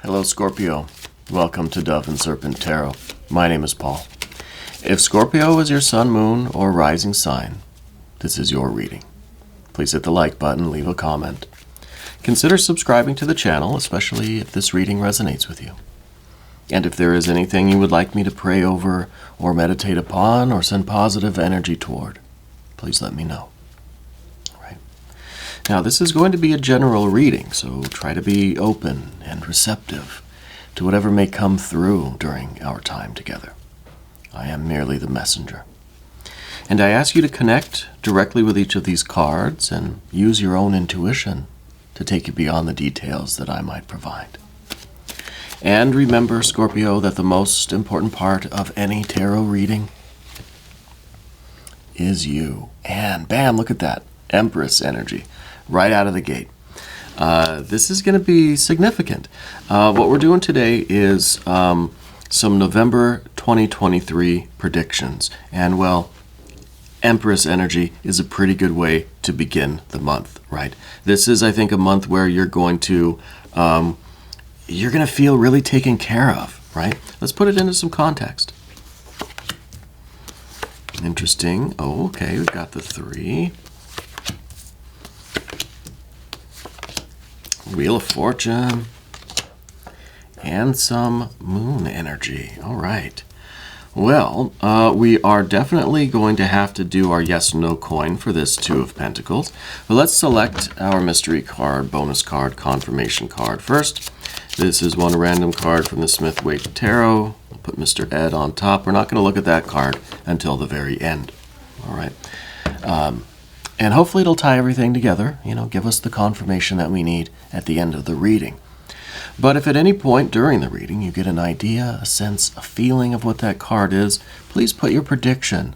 Hello, Scorpio. Welcome to Dove and Serpent Tarot. My name is Paul. If Scorpio is your sun, moon, or rising sign, this is your reading. Please hit the like button, leave a comment. Consider subscribing to the channel, especially if this reading resonates with you. And if there is anything you would like me to pray over or meditate upon or send positive energy toward, please let me know. Now, this is going to be a general reading, so try to be open and receptive to whatever may come through during our time together. I am merely the messenger. And I ask you to connect directly with each of these cards and use your own intuition to take you beyond the details that I might provide. And remember, Scorpio, that the most important part of any tarot reading is you. And bam, look at that. Empress energy. Right out of the gate. This is going to be significant. What we're doing today is some November 2023 predictions. And, well, Empress energy is a pretty good way to begin the month, right? This is, I think, a month where you're going to feel really taken care of, right? Let's put it into some context. Interesting. Oh, okay, we've got the 3. Wheel of Fortune, and some moon energy. All right. Well, we are definitely going to have to do our yes/no coin for this 2 of Pentacles. But let's select our mystery card, bonus card, confirmation card first. This is one random card from the Smith-Waite Tarot. We'll put Mr. Ed on top. We're not going to look at that card until the very end. All right. And hopefully it'll tie everything together, give us the confirmation that we need at the end of the reading. But if at any point during the reading you get an idea, a sense, a feeling of what that card is, please put your prediction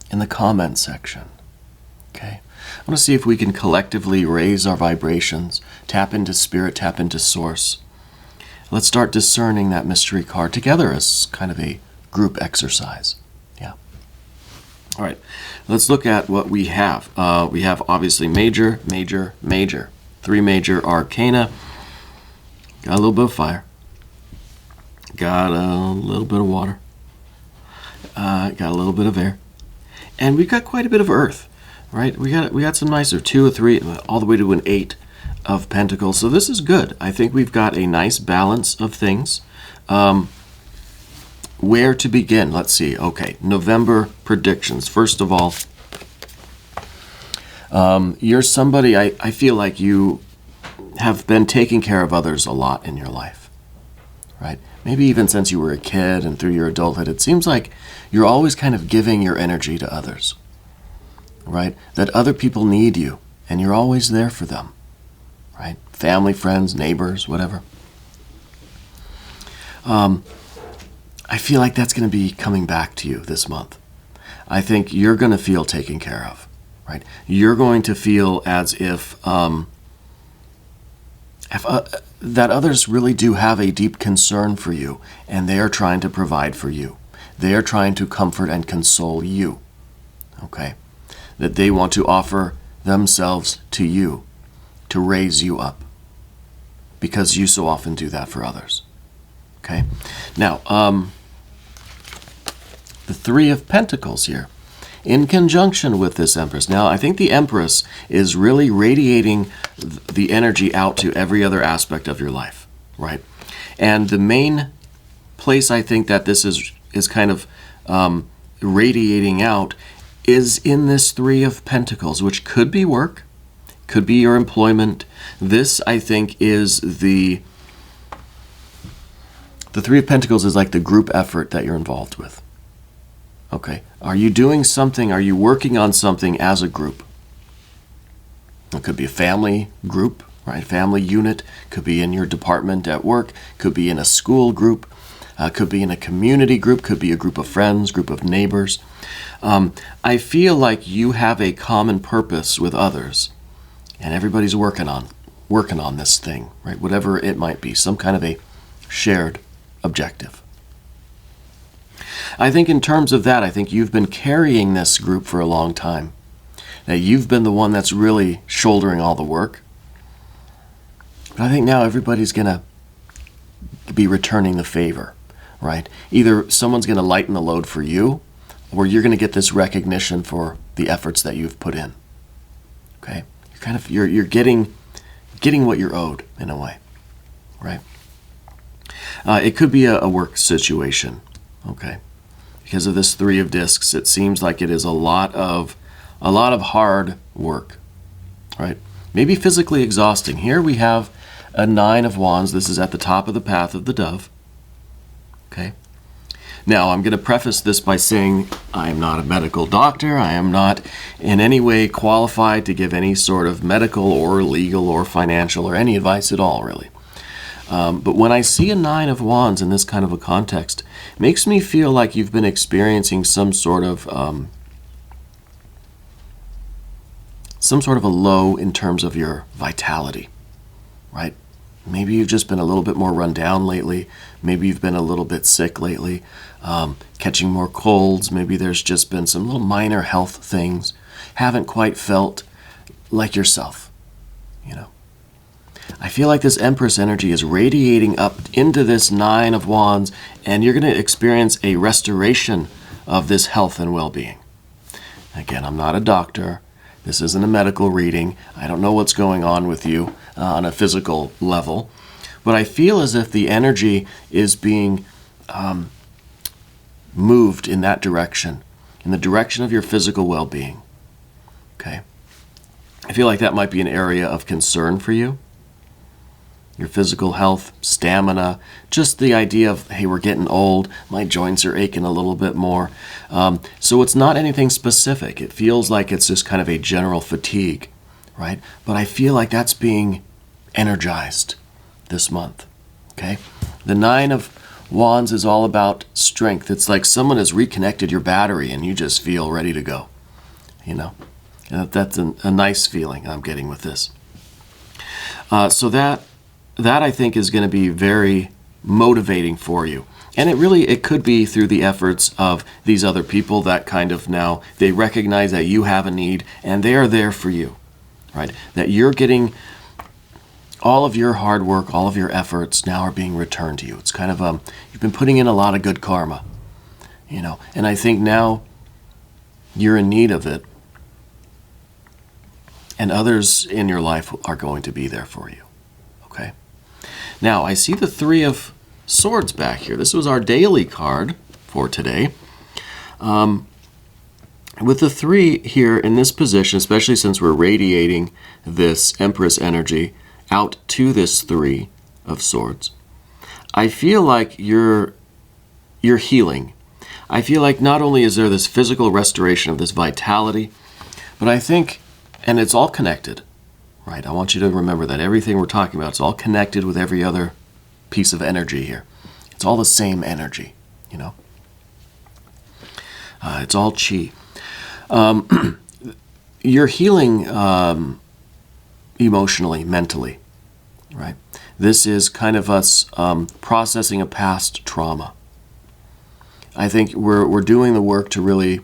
in the comment section. Okay? I want to see if we can collectively raise our vibrations, tap into spirit, tap into source. Let's start discerning that mystery card together as kind of a group exercise. Yeah. All right, let's look at what we have. We have obviously major, major, major. 3 major arcana. Got a little bit of fire. Got a little bit of water. Got a little bit of air. And we've got quite a bit of earth, right? We got some nicer 2 or 3, all the way to an 8 of Pentacles. So this is good. I think we've got a nice balance of things. Where to begin? Let's see. Okay, November predictions. First of all, you're somebody, I feel like you have been taking care of others a lot in your life, right? Maybe even since you were a kid and through your adulthood, it seems like you're always kind of giving your energy to others, right? That other people need you, and you're always there for them, right? Family, friends, neighbors, whatever. I feel like that's going to be coming back to you this month. I think you're going to feel taken care of, right? You're going to feel as if that others really do have a deep concern for you, and they are trying to provide for you. They are trying to comfort and console you, okay? That they want to offer themselves to you, to raise you up, because you so often do that for others, okay? Now, the 3 of Pentacles here, in conjunction with this Empress. Now, I think the Empress is really radiating the energy out to every other aspect of your life, right? And the main place I think that this is kind of radiating out is in this 3 of Pentacles, which could be work, could be your employment. This, I think, is the 3 of Pentacles is like the group effort that you're involved with. Okay, are you doing something? Are you working on something as a group? It could be a family group, right? Family unit. Could be in your department at work. Could be in a school group. Could be in a community group. Could be a group of friends, group of neighbors. I feel like you have a common purpose with others, and everybody's working on this thing, right? Whatever it might be, some kind of a shared objective. I think in terms of that, I think you've been carrying this group for a long time. That you've been the one that's really shouldering all the work. But I think now everybody's going to be returning the favor, right? Either someone's going to lighten the load for you, or you're going to get this recognition for the efforts that you've put in. Okay, you're getting what you're owed in a way, right? It could be a work situation. Okay, because of this Three of Discs, it seems like it is a lot of hard work, right? Maybe physically exhausting. Here we have a Nine of Wands. This is at the top of the path of the dove. Okay. Now, I'm going to preface this by saying I am not a medical doctor. I am not in any way qualified to give any sort of medical or legal or financial or any advice at all, really. But when I see a Nine of Wands in this kind of a context, it makes me feel like you've been experiencing some sort of a low in terms of your vitality, right? Maybe you've just been a little bit more run down lately. Maybe you've been a little bit sick lately, catching more colds. Maybe there's just been some little minor health things. Haven't quite felt like yourself, you know. I feel like this Empress energy is radiating up into this Nine of Wands, and you're going to experience a restoration of this health and well-being. Again, I'm not a doctor. This isn't a medical reading. I don't know what's going on with you on a physical level. But I feel as if the energy is being moved in that direction, in the direction of your physical well-being. Okay? I feel like that might be an area of concern for you. Your physical health, stamina, just the idea of, hey, we're getting old, my joints are aching a little bit more. So it's not anything specific. It feels like it's just kind of a general fatigue, right? But I feel like that's being energized this month, okay? The Nine of Wands is all about strength. It's like someone has reconnected your battery and you just feel ready to go, you know? And that's a nice feeling I'm getting with this. So that I think is going to be very motivating for you. And it could be through the efforts of these other people that kind of now they recognize that you have a need and they are there for you, right? That you're getting all of your hard work, all of your efforts now are being returned to you. It's kind of, you've been putting in a lot of good karma, you know, and I think now you're in need of it and others in your life are going to be there for you, okay? Now, I see the Three of Swords back here. This was our daily card for today. With the three here in this position, especially since we're radiating this Empress energy out to this Three of Swords, I feel like you're healing. I feel like not only is there this physical restoration of this vitality, but I think, and it's all connected, right? I want you to remember that everything we're talking about is all connected with every other piece of energy here. It's all the same energy, you know? It's all chi. You're healing emotionally, mentally, right? This is kind of us processing a past trauma. I think we're doing the work to really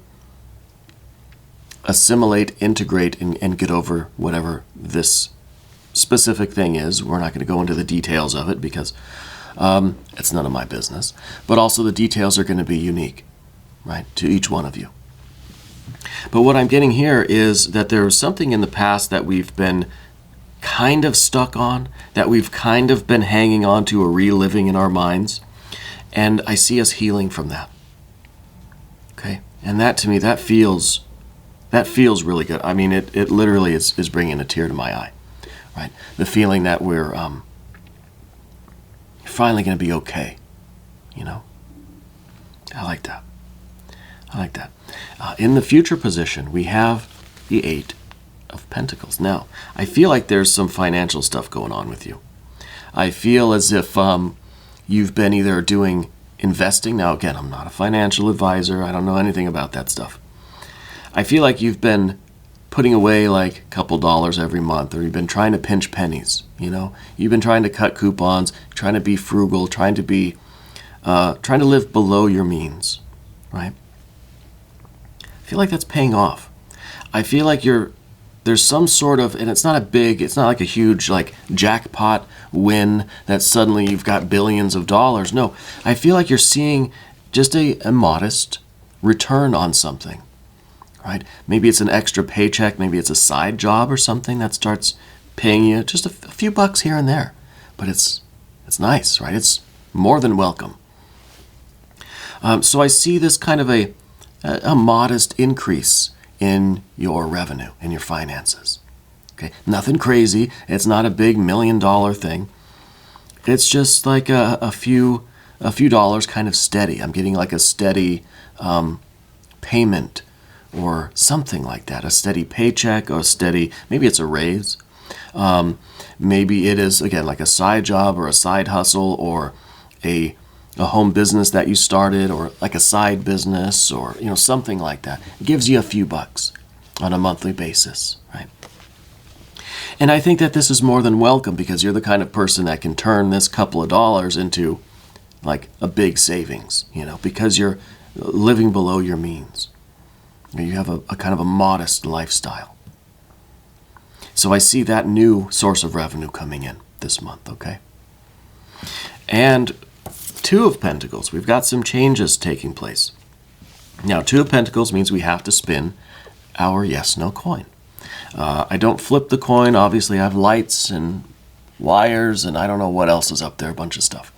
assimilate, integrate, and get over whatever this specific thing is. We're not going to go into the details of it because it's none of my business. But also the details are going to be unique, right, to each one of you. But what I'm getting here is that there was something in the past that we've been kind of stuck on, that we've kind of been hanging on to or reliving in our minds. And I see us healing from that. Okay? And that, to me, that feels really good. I mean, it literally is bringing a tear to my eye, right? The feeling that we're finally going to be okay, you know? I like that. I like that. In the future position, we have the Eight of Pentacles. Now, I feel like there's some financial stuff going on with you. I feel as if you've been either doing investing. Now, again, I'm not a financial advisor. I don't know anything about that stuff. I feel like you've been putting away like a couple dollars every month, or you've been trying to pinch pennies, you know? You've been trying to cut coupons, trying to be frugal, trying to live below your means, right? I feel like that's paying off. I feel like there's some sort of, and it's not like a huge like jackpot win that suddenly you've got billions of dollars. No, I feel like you're seeing just a modest return on something, right? Maybe it's an extra paycheck, maybe it's a side job or something that starts paying you just a few bucks here and there, but it's nice, right? It's more than welcome. So I see this kind of a modest increase in your revenue, in your finances. Okay, nothing crazy. It's not a big $1 million thing. It's just like a few dollars, kind of steady. I'm getting like a steady payment or something like that. A steady paycheck or a steady. Maybe it's a raise. Maybe it is again like a side job or a side hustle or a home business that you started, or like a side business, or something like that. It gives you a few bucks on a monthly basis, right? And I think that this is more than welcome, because you're the kind of person that can turn this couple of dollars into like a big savings, because you're living below your means. You have a kind of a modest lifestyle. So I see that new source of revenue coming in this month, okay? And Two of Pentacles, we've got some changes taking place. Now, Two of Pentacles means we have to spin our yes/no coin. I don't flip the coin. Obviously, I have lights and wires, and I don't know what else is up there, a bunch of stuff.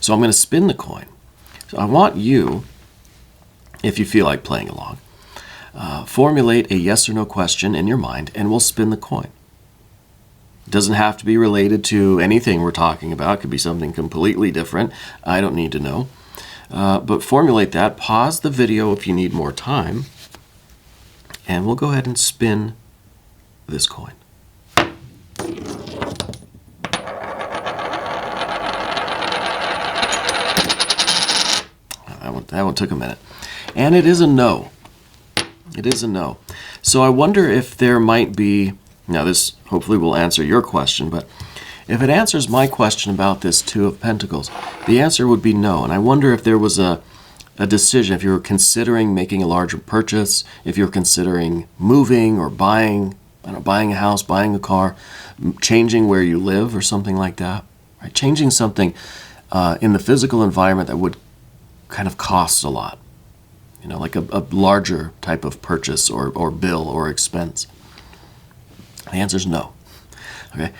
So I'm going to spin the coin. So I want you, if you feel like playing along, formulate a yes or no question in your mind, and we'll spin the coin. It doesn't have to be related to anything we're talking about. It could be something completely different. I don't need to know. But formulate that. Pause the video if you need more time. And we'll go ahead and spin this coin. That one took a minute. And it is a no. It is a no. So I wonder if there might be... Now, this hopefully will answer your question, but if it answers my question about this Two of Pentacles, the answer would be no. And I wonder if there was a decision, if you were considering making a larger purchase, if you're considering moving or buying a house, buying a car, changing where you live or something like that, right? Changing something in the physical environment that would kind of cost a lot, like a larger type of purchase or bill or expense. The answer is no. Okay,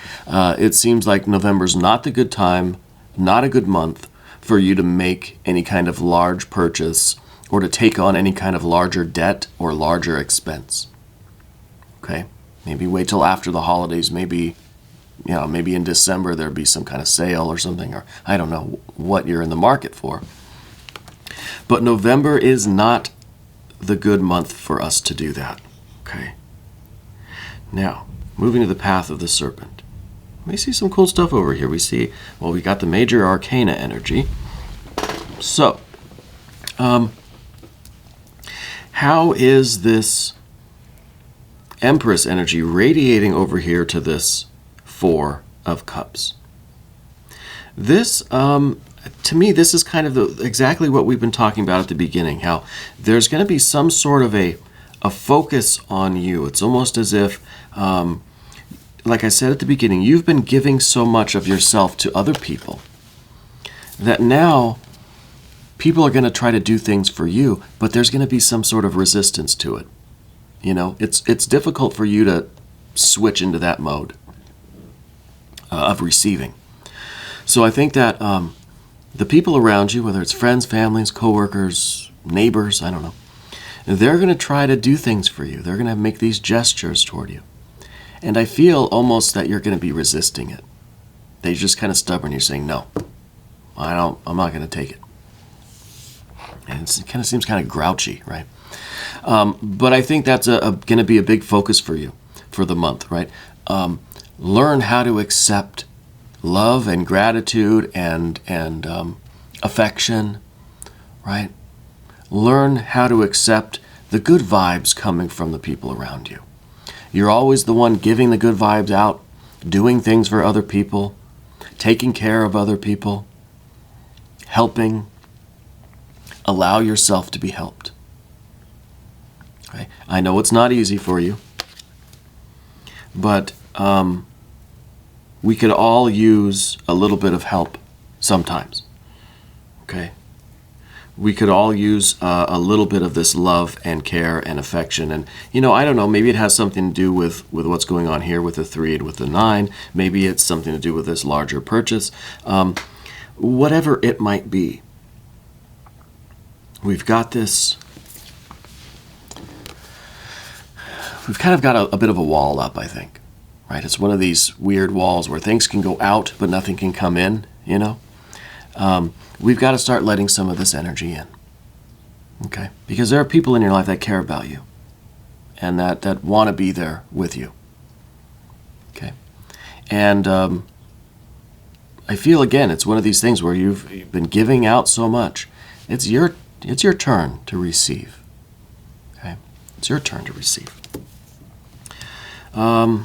it seems like November's not the good time, not a good month for you to make any kind of large purchase or to take on any kind of larger debt or larger expense. Okay, maybe wait till after the holidays. Maybe in December there'd be some kind of sale or something, or I don't know what you're in the market for. But November is not the good month for us to do that. Okay. Now, moving to the path of the serpent. We see some cool stuff over here. We got the major arcana energy. So, how is this Empress energy radiating over here to this Four of Cups? This, to me, this is kind of exactly what we've been talking about at the beginning, how there's going to be some sort of a focus on you. It's almost as if, like I said at the beginning, you've been giving so much of yourself to other people that now people are going to try to do things for you, but there's going to be some sort of resistance to it. It's difficult for you to switch into that mode of receiving. So I think that the people around you, whether it's friends, families, coworkers, neighbors, I don't know, they're going to try to do things for you. They're going to make these gestures toward you. And I feel almost that you're going to be resisting it. They're just kind of stubborn. You're saying, no, I'm not going to take it. And it kind of seems kind of grouchy, right? But I think that's going to be a big focus for you for the month, right? Learn how to accept love and gratitude and affection, right? Learn how to accept the good vibes coming from the people around you. You're always the one giving the good vibes out, doing things for other people, taking care of other people, helping. Allow yourself to be helped. Okay? I know it's not easy for you. but we could all use a little bit of help sometimes. Okay? We could all use a little bit of this love and care and affection. And, I don't know, maybe it has something to do with what's going on here with the 3 and with the 9. Maybe it's something to do with this larger purchase. Whatever it might be, we've got this. We've kind of got a bit of a wall up, I think. Right? It's one of these weird walls where things can go out, but nothing can come in, We've got to start letting some of this energy in. Okay? Because there are people in your life that care about you and that want to be there with you. Okay? And I feel, again, it's one of these things where you've been giving out so much. It's your turn to receive. Okay? It's your turn to receive. We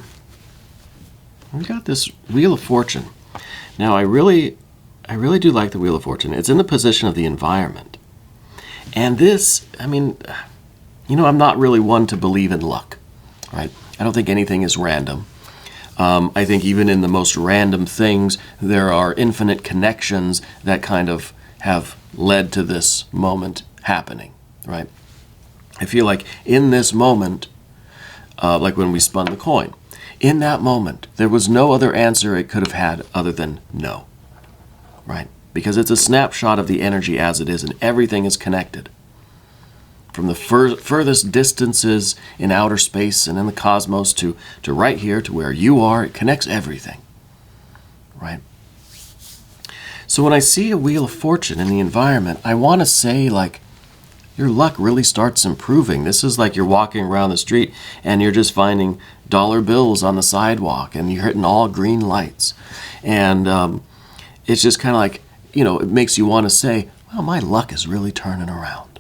got this Wheel of Fortune. Now, I really do like the Wheel of Fortune. It's in the position of the environment. And this, I'm not really one to believe in luck, right? I don't think anything is random. I think even in the most random things, there are infinite connections that kind of have led to this moment happening, right? I feel like in this moment, like when we spun the coin, in that moment, there was no other answer it could have had other than no. Right? Because it's a snapshot of the energy as it is, and everything is connected. From the furthest distances in outer space and in the cosmos to right here to where you are, it connects everything. Right? So when I see a Wheel of Fortune in the environment, I want to say, like, your luck really starts improving. This is like you're walking around the street and you're just finding dollar bills on the sidewalk and you're hitting all green lights. And it's just kind of like, it makes you want to say, well, my luck is really turning around.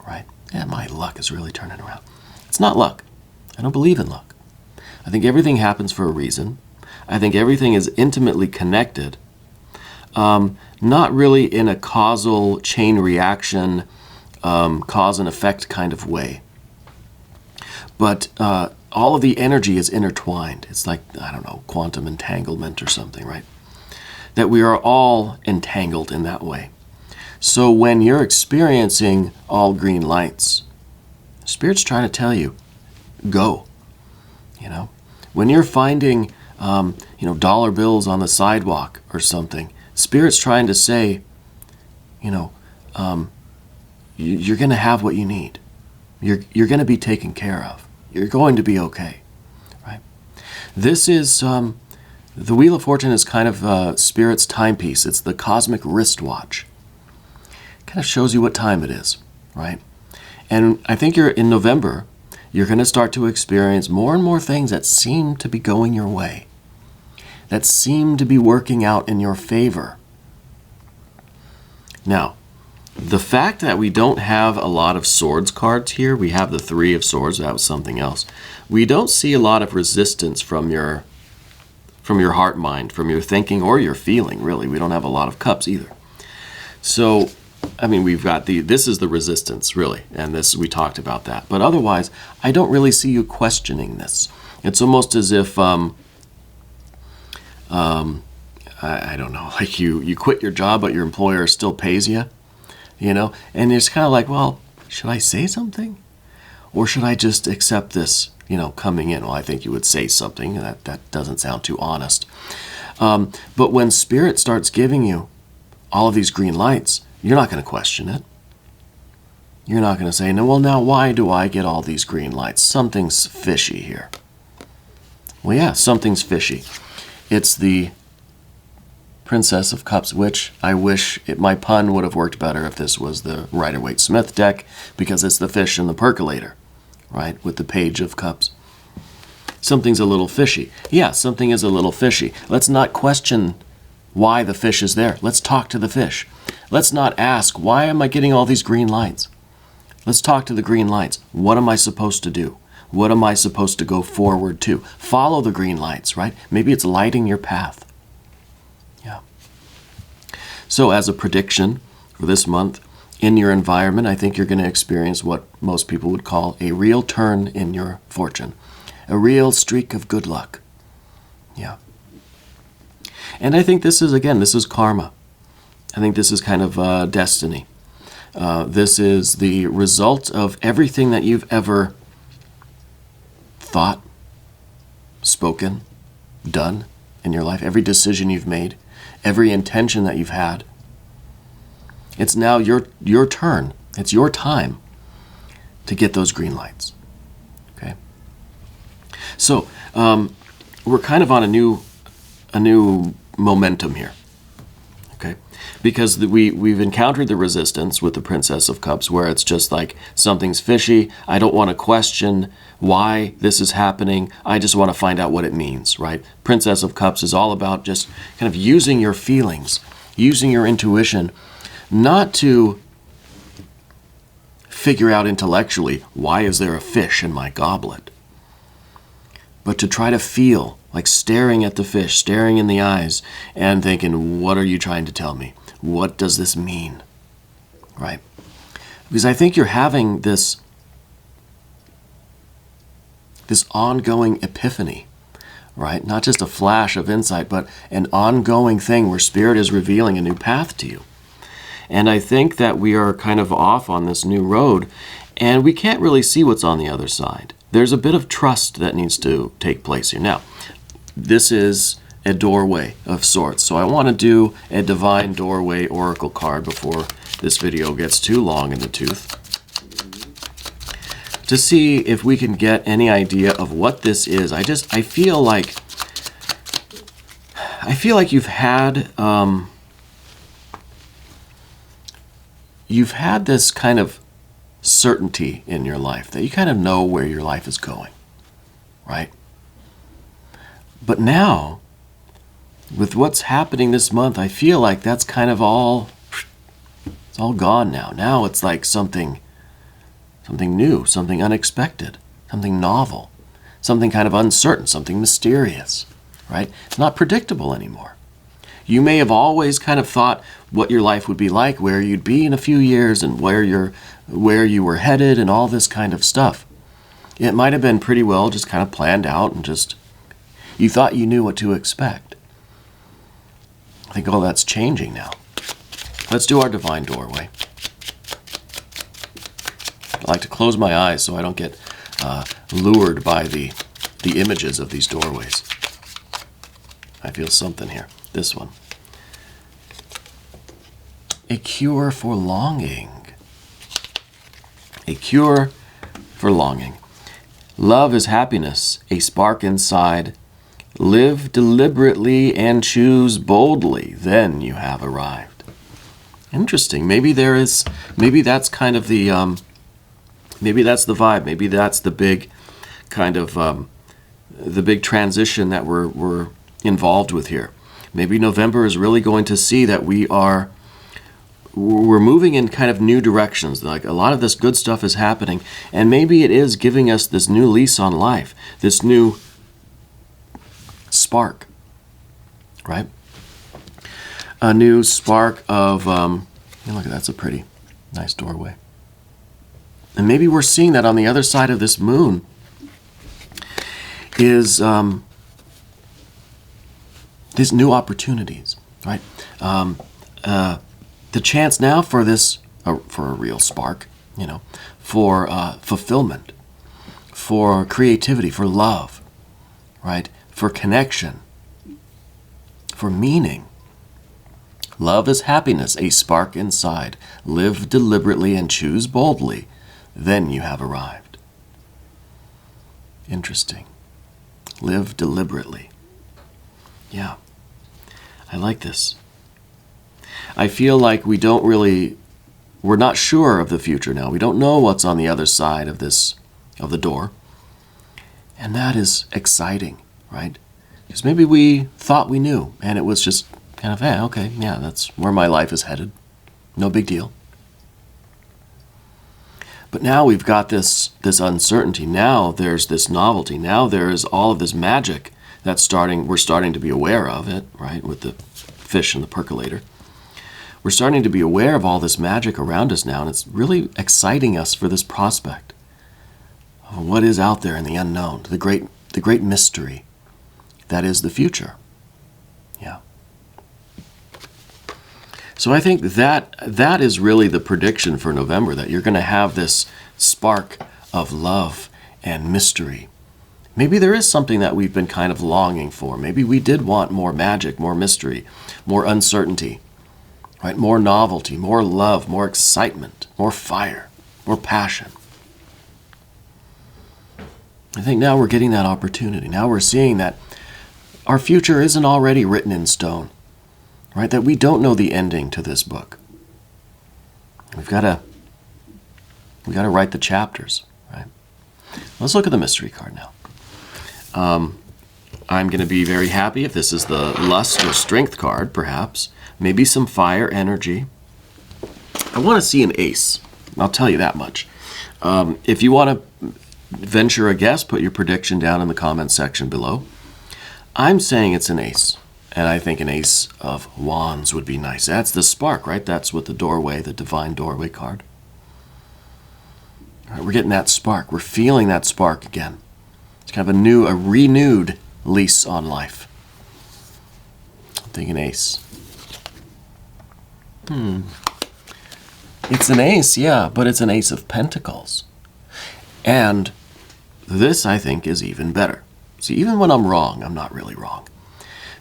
Right? Yeah, my luck is really turning around. It's not luck. I don't believe in luck. I think everything happens for a reason. I think everything is intimately connected. Not really in a causal chain reaction, cause and effect kind of way. But all of the energy is intertwined. It's like, I don't know, quantum entanglement or something, right? That we are all entangled in that way. So when you're experiencing all green lights, Spirit's trying to tell you, go. When you're finding, dollar bills on the sidewalk or something, Spirit's trying to say, you're going to have what you need. You're going to be taken care of. You're going to be okay. Right? This is... The Wheel of Fortune is kind of Spirit's timepiece. It's the cosmic wristwatch. It kind of shows you what time it is, right? And I think in November, you're going to start to experience more and more things that seem to be going your way, that seem to be working out in your favor. Now, the fact that we don't have a lot of swords cards here, we have the 3 of swords, that was something else. We don't see a lot of resistance from your heart mind, from your thinking or your feeling, really. We don't have a lot of cups either. So, we've got this is the resistance, really, and this, we talked about that. But otherwise, I don't really see you questioning this. It's almost as if, I don't know, like you quit your job, but your employer still pays you, and it's kind of like, well, should I say something? Or should I just accept this, coming in? Well, I think you would say something. That doesn't sound too honest. But when Spirit starts giving you all of these green lights, you're not going to question it. You're not going to say, no, well, now why do I get all these green lights? Something's fishy here. Well, yeah, something's fishy. It's the Princess of Cups, which I wish my pun would have worked better if this was the Rider-Waite-Smith deck, because it's the fish and the percolator, right, with the Page of Cups. Something's a little fishy. Yeah, something is a little fishy. Let's not question why the fish is there. Let's talk to the fish. Let's not ask, why am I getting all these green lights? Let's talk to the green lights. What am I supposed to do? What am I supposed to go forward to? Follow the green lights, right? Maybe it's lighting your path. Yeah. So as a prediction for this month, in your environment, I think you're going to experience what most people would call a real turn in your fortune. A real streak of good luck. Yeah. And I think this is karma. I think this is kind of destiny. This is the result of everything that you've ever thought, spoken, done in your life, every decision you've made, every intention that you've had. It's now your turn. It's your time to get those green lights. Okay. So we're kind of on a new momentum here. Okay, because we've encountered the resistance with the Princess of Cups, where it's just like something's fishy. I don't want to question why this is happening. I just want to find out what it means, right? Princess of Cups is all about just kind of using your feelings, using your intuition, not to figure out intellectually, why is there a fish in my goblet? But to try to feel, like staring at the fish, staring in the eyes, and thinking, what are you trying to tell me? What does this mean? Right? Because I think you're having this ongoing epiphany, right? Not just a flash of insight, but an ongoing thing where Spirit is revealing a new path to you. And I think that we are kind of off on this new road, and we can't really see what's on the other side. There's a bit of trust that needs to take place here. Now, this is a doorway of sorts, so I want to do a Divine Doorway Oracle card before this video gets too long in the tooth, to see if we can get any idea of what this is. I feel like you've had this kind of certainty in your life, that you kind of know where your life is going, right? But now, with what's happening this month, I feel like that's kind of it's all gone now. Now it's like something new, something unexpected, something novel, something kind of uncertain, something mysterious, right? It's not predictable anymore. You may have always kind of thought what your life would be like, where you'd be in a few years, and where you were headed, and all this kind of stuff. It might have been pretty well just kind of planned out, and just you thought you knew what to expect. I think all that's changing now. Let's do our Divine Doorway. I like to close my eyes so I don't get lured by the images of these doorways. I feel something here. This one. A cure for longing. A cure for longing. Love is happiness, a spark inside. Live deliberately and choose boldly, then you have arrived. Interesting. Maybe that's kind of the, maybe that's the vibe. Maybe that's the big kind of, the big transition that we're involved with here. Maybe November is really going to see that we're moving in kind of new directions. Like a lot of this good stuff is happening, and maybe it is giving us this new lease on life, this new spark, right? A new spark of, look at that's a pretty nice doorway. And maybe we're seeing that on the other side of this moon is these new opportunities, right? The chance now for this, for a real spark, for fulfillment, for creativity, for love, right? For connection, for meaning. Love is happiness, a spark inside. Live deliberately and choose boldly. Then you have arrived. Interesting. Live deliberately. Yeah. I like this. I feel like we're not sure of the future now. We don't know what's on the other side of the door. And that is exciting, right? Because maybe we thought we knew, and it was just kind of, okay, yeah, that's where my life is headed. No big deal. But now we've got this uncertainty. Now there's this novelty. Now there is all of this magic we're starting to be aware of it, right, with the fish and the percolator. We're starting to be aware of all this magic around us now, and it's really exciting us for this prospect of what is out there in the unknown, the great the great mystery that is the future. Yeah. So I think that is really the prediction for November, that you're going to have this spark of love and mystery. Maybe there is something that we've been kind of longing for. Maybe we did want more magic, more mystery, more uncertainty, right? More novelty, more love, more excitement, more fire, more passion. I think now we're getting that opportunity. Now we're seeing that our future isn't already written in stone, right? That we don't know the ending to this book. We've got to write the chapters, right? Let's look at the mystery card now. I'm going to be very happy if this is the lust or strength card, perhaps. Maybe some fire energy. I want to see an ace. I'll tell you that much. If you want to venture a guess, put your prediction down in the comments section below. I'm saying it's an ace, and I think an ace of wands would be nice. That's the spark, right? That's what the doorway, the divine doorway card. All right, we're getting that spark. We're feeling that spark again. It's kind of a renewed lease on life. I'm thinking ace. It's an ace, yeah, but it's an ace of pentacles. And this, I think, is even better. See, even when I'm wrong, I'm not really wrong.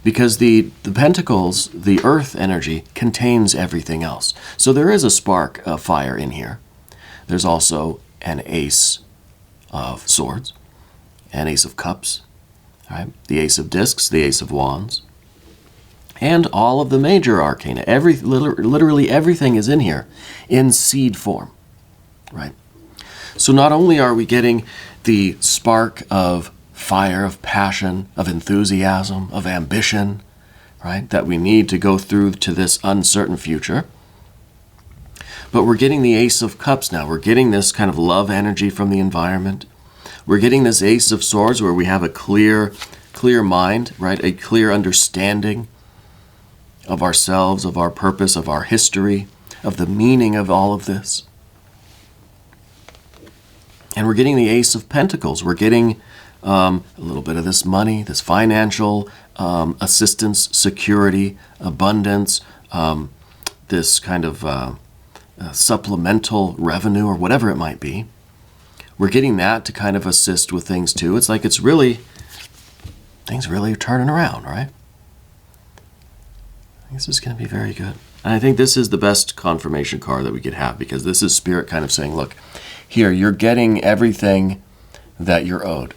Because the pentacles, the earth energy, contains everything else. So there is a spark of fire in here. There's also an ace of swords, an ace of cups, right? The ace of discs, the ace of wands, and all of the major arcana. Literally everything is in here in seed form, right? So not only are we getting the spark of fire, of passion, of enthusiasm, of ambition, right, that we need to go through to this uncertain future, but we're getting the ace of cups now. We're getting this kind of love energy from the environment. We're getting this ace of swords where we have a clear mind, right, a clear understanding of ourselves, of our purpose, of our history, of the meaning of all of this. And we're getting the ace of pentacles. We're getting a little bit of this money, this financial assistance, security, abundance, this kind of supplemental revenue or whatever it might be. We're getting that to kind of assist with things too. It's like things really are turning around, right? I think this is going to be very good. And I think this is the best confirmation card that we could have, because this is Spirit kind of saying, look, here, you're getting everything that you're owed.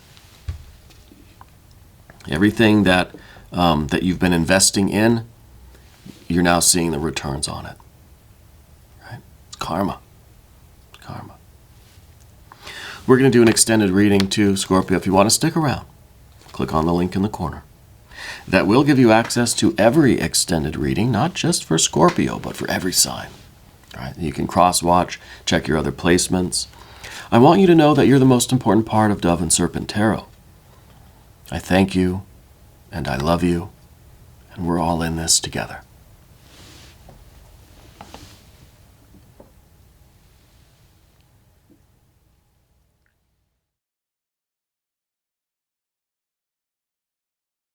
Everything that you've been investing in, you're now seeing the returns on it. Right? It's karma. Karma. We're going to do an extended reading too, Scorpio. If you want to stick around, click on the link in the corner. That will give you access to every extended reading, not just for Scorpio, but for every sign. All right? You can cross-watch, check your other placements. I want you to know that you're the most important part of Dove and Serpent Tarot. I thank you, and I love you, and we're all in this together.